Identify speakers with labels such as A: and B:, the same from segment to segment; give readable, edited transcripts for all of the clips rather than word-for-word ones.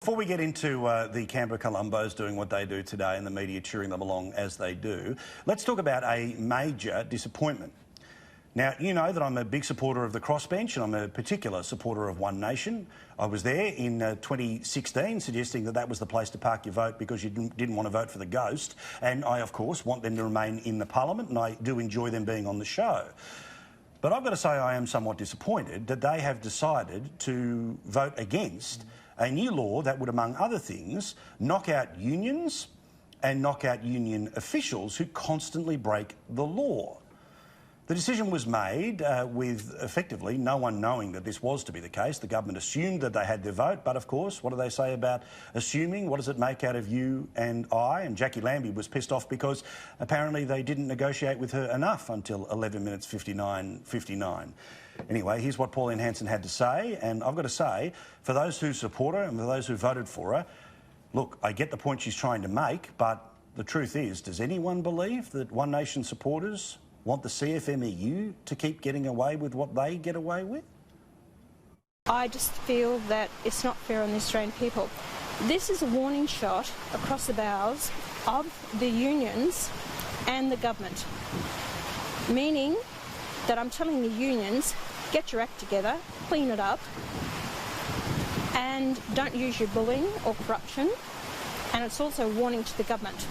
A: Before we get into the Canberra Columbos doing what they do today and the media cheering them along as they do, let's talk about a major disappointment. Now, you know that I'm a big supporter of the crossbench and I'm a particular supporter of One Nation. I was there in 2016 suggesting that that was the place to park your vote because you didn't want to vote for the ghost. And I, of course, want them to remain in the parliament and I do enjoy them being on the show. But I've got to say I am somewhat disappointed that they have decided to vote against a new law that would, among other things, knock out unions and knock out union officials who constantly break the law. The decision was made with effectively no one knowing that this was to be the case. The government assumed that they had their vote, but of course, what do they say about assuming? What does it make out of you and I? And Jackie Lambie was pissed off because apparently they didn't negotiate with her enough until 11 minutes 59. Anyway, here's what Pauline Hanson had to say, and I've got to say, for those who support her and for those who voted for her, look, I get the point she's trying to make, but the truth is, does anyone believe that One Nation supporters want the CFMEU to keep getting away with what they get away with?
B: I just feel that it's not fair on the Australian people. This is a warning shot across the bows of the unions and the government, meaning that I'm telling the unions, get your act together, clean it up, and don't use your bullying or corruption. And it's also a warning to the government.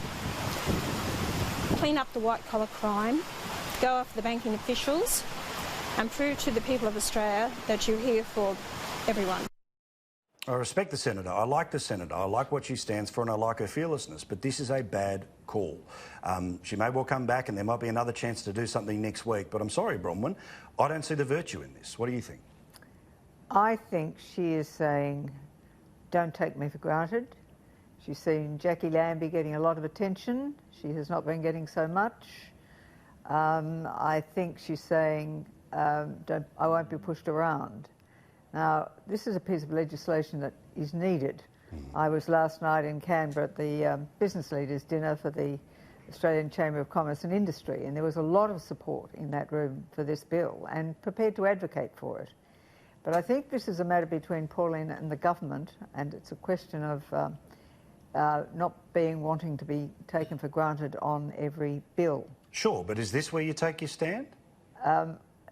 B: Clean up the white-collar crime, go after the banking officials, and prove to the people of Australia that you're here for everyone.
A: I respect the Senator. I like the Senator. I like what she stands for and I like her fearlessness. But this is a bad call. She may well come back and there might be another chance to do something next week. But I'm sorry, Bronwyn, I don't see the virtue in this. What do you think?
C: I think she is saying, don't take me for granted. She's seen Jackie Lambie getting a lot of attention. She has not been getting so much. I think she's saying, I won't be pushed around. Now, this is a piece of legislation that is needed. I was last night in Canberra at the business leaders' dinner for the Australian Chamber of Commerce and Industry, and there was a lot of support in that room for this bill and prepared to advocate for it. But I think this is a matter between Pauline and the government, and it's a question of not wanting to be taken for granted on every bill.
A: Sure, but is this where you take your stand?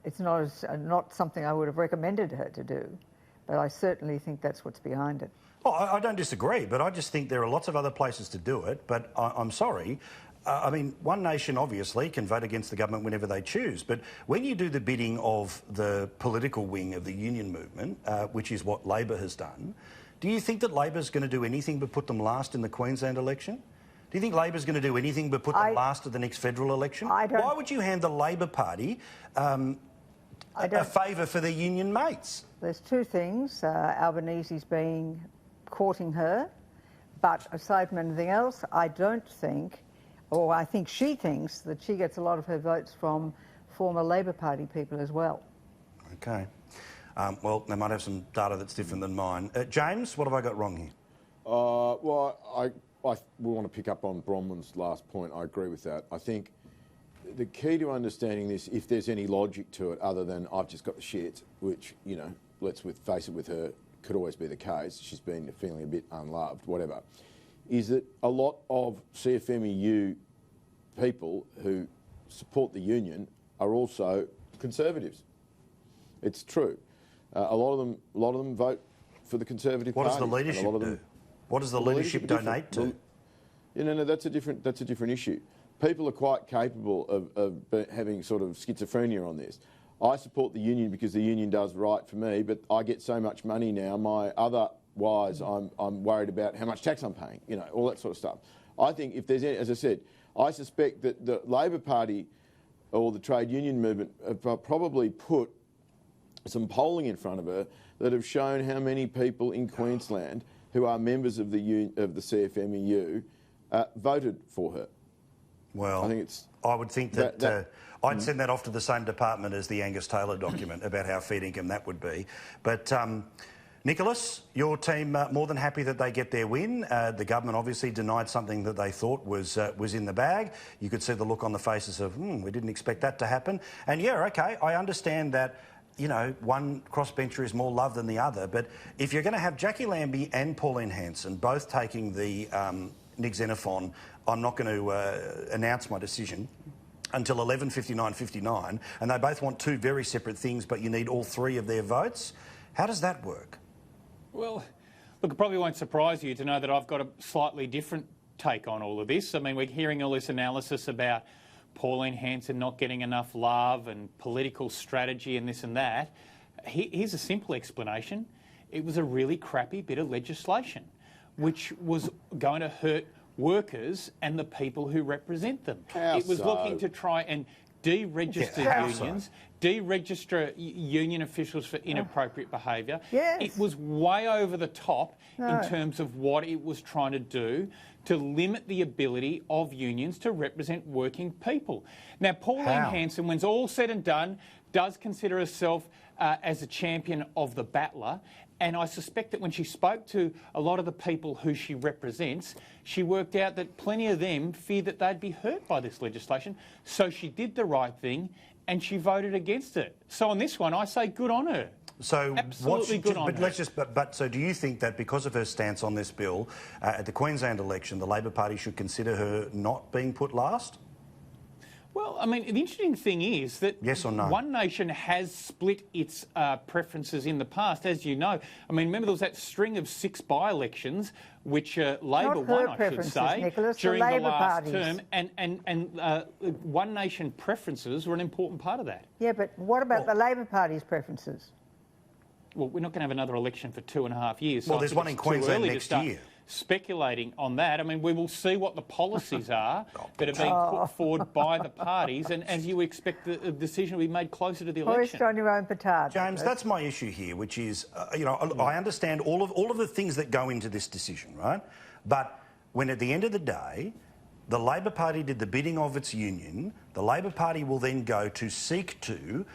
C: It's not something I would have recommended her to do, but I certainly think that's what's behind it.
A: Oh, I don't disagree, but I just think there are lots of other places to do it. But I'm sorry. I mean, One Nation obviously can vote against the government whenever they choose, but when you do the bidding of the political wing of the union movement, which is what Labor has done, do you think that Labor's going to do anything but put them last in the Queensland election? Do you think Labor's going to do anything but put them last at the next federal election? Why would you hand the Labor Party a favour for their union mates?
C: There's two things. Albanese's courting her, but aside from anything else, I don't think, or I think she thinks that she gets a lot of her votes from former Labor Party people as well.
A: Okay. Well, they might have some data that's different than mine. James, what have I got wrong here?
D: Well, we want to pick up on Bronwyn's last point. I agree with that. I think the key to understanding this, if there's any logic to it other than I've just got the shit, which, you know, let's face it with her, could always be the case. She's been feeling a bit unloved, whatever, is that a lot of CFMEU people who support the union are also Conservatives. It's true. A lot of them vote for the Conservative Party.
A: What does the leadership do? What does the leadership donate to?
D: No, that's a different issue. People are quite capable of having sort of schizophrenia on this. I support the union because the union does right for me, but I get so much money now. Otherwise, I'm worried about how much tax I'm paying. You know, all that sort of stuff. I think if there's any, as I said, I suspect that the Labor Party or the trade union movement have probably put some polling in front of her that have shown how many people in Queensland who are members of the CFMEU voted for her.
A: Well, I would think that I'd send that off to the same department as the Angus Taylor document about how fair income that would be. But Nicholas, your team more than happy that they get their win. The government obviously denied something that they thought was in the bag. You could see the look on the faces of, we didn't expect that to happen. And yeah, okay, I understand that you know, one crossbencher is more loved than the other, but if you're going to have Jackie Lambie and Pauline Hanson both taking the Nick Zenith on, I'm not going to announce my decision until 11:59:59, and they both want two very separate things, but you need all three of their votes. How does that work?
E: Well, look, it probably won't surprise you to know that I've got a slightly different take on all of this. I mean, we're hearing all this analysis about Pauline Hanson not getting enough love and political strategy and this and that. Here's a simple explanation. It was a really crappy bit of legislation which was going to hurt workers and the people who represent them. It was looking to try and deregister unions, deregister union officials for inappropriate behaviour.
C: Yes.
E: It was way over the top in terms of what it was trying to do to limit the ability of unions to represent working people. Now, Pauline Hanson, when it's all said and done, does consider herself as a champion of the battler. And I suspect that when she spoke to a lot of the people who she represents, she worked out that plenty of them feared that they'd be hurt by this legislation. So she did the right thing and she voted against it. So on this one, I say good on her.
A: So
E: absolutely good on her.
A: So do you think that because of her stance on this bill at the Queensland election, the Labor Party should consider her not being put last?
E: Well, I mean, the interesting thing is that
A: yes or no?
E: One Nation has split its preferences in the past, as you know. I mean, remember there was that string of 6 by-elections, which Labor won, I should say,
C: Nicholas,
E: during the last
C: parties.
E: term, and One Nation preferences were an important part of that.
C: Yeah, but what about the Labor Party's preferences?
E: Well, we're not going to have another election for 2.5 years.
A: Well,
E: so
A: there's one in Queensland next year.
E: Speculating on that. I mean, we will see what the policies are that are being put forward by the parties, and as you expect, the decision will be made closer to the election.
C: Hoist on your own petard.
A: James, that's my issue here, which is, you know, I understand all of the things that go into this decision, right? But when at the end of the day, the Labor Party did the bidding of its union, the Labor Party will then go to seek to,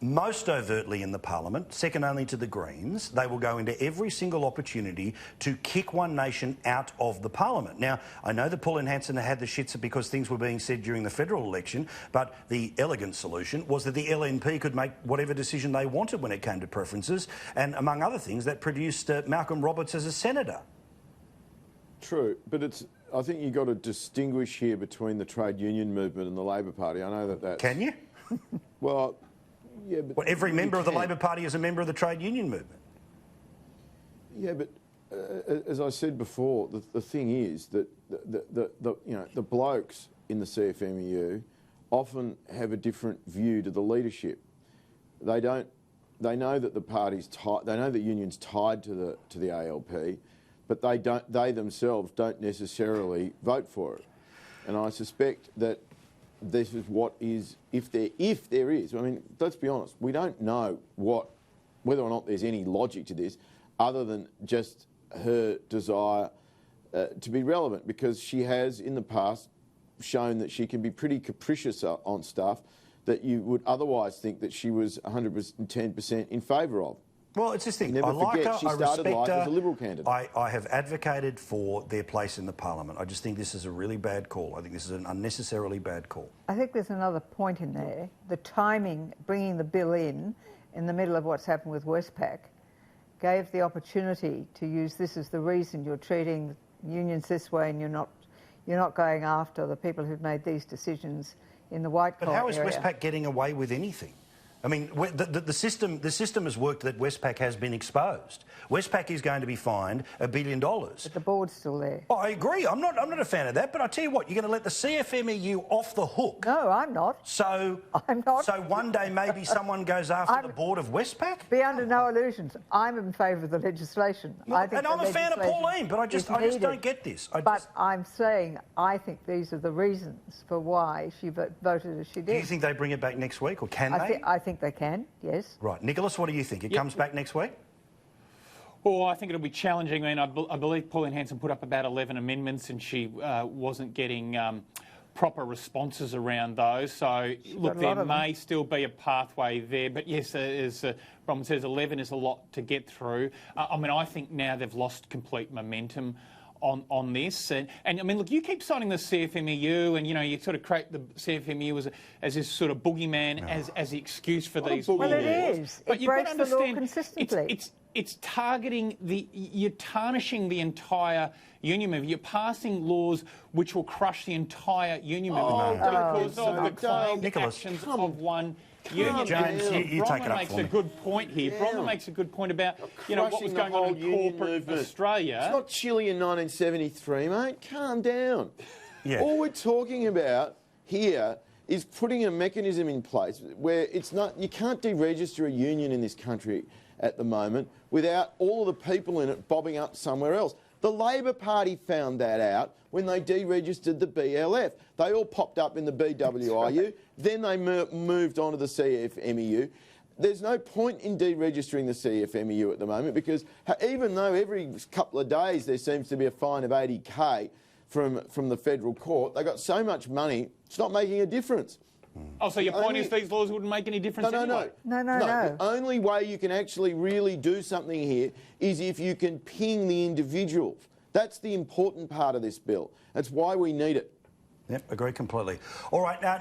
A: most overtly in the Parliament, second only to the Greens, they will go into every single opportunity to kick One Nation out of the Parliament. Now, I know that Pauline Hanson had the shits because things were being said during the federal election, but the elegant solution was that the LNP could make whatever decision they wanted when it came to preferences, and among other things, that produced Malcolm Roberts as a senator.
D: True, but I think you've got to distinguish here between the trade union movement and the Labor Party. I know that that's...
A: Can you?
D: Well... Yeah, but
A: every member of the Labor Party is a member of the trade union movement.
D: Yeah, but as I said before, the thing is that the blokes in the CFMEU often have a different view to the leadership. They don't. They know that the party's tied. They know the union's tied to the ALP, but they don't. They themselves don't necessarily vote for it. And I suspect that this is what is, if there is, I mean, let's be honest, we don't know whether or not there's any logic to this other than just her desire to be relevant, because she has in the past shown that she can be pretty capricious on stuff that you would otherwise think that she was 110% in favour of.
A: Well, it's this thing.
D: Never
A: I like
D: forget,
A: her,
D: she
A: I
D: started
A: respect
D: life
A: her.
D: as a Liberal candidate.
A: I have advocated for their place in the Parliament. I just think this is a really bad call. I think this is an unnecessarily bad call.
C: I think there's another point in there. The timing, bringing the bill in the middle of what's happened with Westpac, gave the opportunity to use this as the reason you're treating unions this way and you're not going after the people who've made these decisions in the white-collar area.
A: But how is Westpac getting away with anything? I mean, the system has worked that Westpac has been exposed. Westpac is going to be fined $1 billion.
C: But the board's still there.
A: Oh, I agree. I'm not a fan of that. But I tell you what, you're going to let the CFMEU off the hook.
C: No, I'm not.
A: So
C: I'm not.
A: So one day maybe someone goes after the board of Westpac.
C: Be under no illusions. I'm in favour of the legislation.
A: I think I'm a fan of Pauline, but I just don't get this.
C: I'm saying I think these are the reasons for why she voted as she did.
A: Do you think they bring it back next week, or can they?
C: I think they can, yes.
A: Right. Nicholas, what do you think? It comes back next week?
E: Well, I think it'll be challenging. I mean, I believe Pauline Hanson put up about 11 amendments and she wasn't getting proper responses around those. So, look, there may still be a pathway there. But, yes, as Bronwyn says, 11 is a lot to get through. I mean, I think now they've lost complete momentum on this. And I mean, look, you keep citing the CFMEU, and you sort of create the CFMEU as this sort of boogeyman as the excuse for these laws.
C: Well, it is.
E: But
C: it
E: you've got
C: breaks
E: to
C: the law
E: understand,
C: consistently.
E: it's targeting you're tarnishing the entire union movement. You're passing laws which will crush the entire union movement because of the claimed actions of one union.
A: James, you take it up
E: makes
A: for
E: a
A: me.
E: good point here. Bronwyn makes a good point about what was going on in corporate Australia.
D: It's not Chile in 1973, mate. Calm down.
A: Yeah.
D: All we're talking about here is putting a mechanism in place where it's not. You can't deregister a union in this country at the moment without all of the people in it bobbing up somewhere else. The Labor Party found that out when they deregistered the BLF. They all popped up in the BWIU, then they moved on to the CFMEU. There's no point in deregistering the CFMEU at the moment because even though every couple of days there seems to be a fine of 80k from the federal court, they got so much money, it's not making a difference.
E: Oh, so your point is these laws wouldn't make any difference anyway?
C: No.
D: The only way you can actually really do something here is if you can ping the individuals. That's the important part of this bill. That's why we need it.
A: Yep, agree completely. All right, now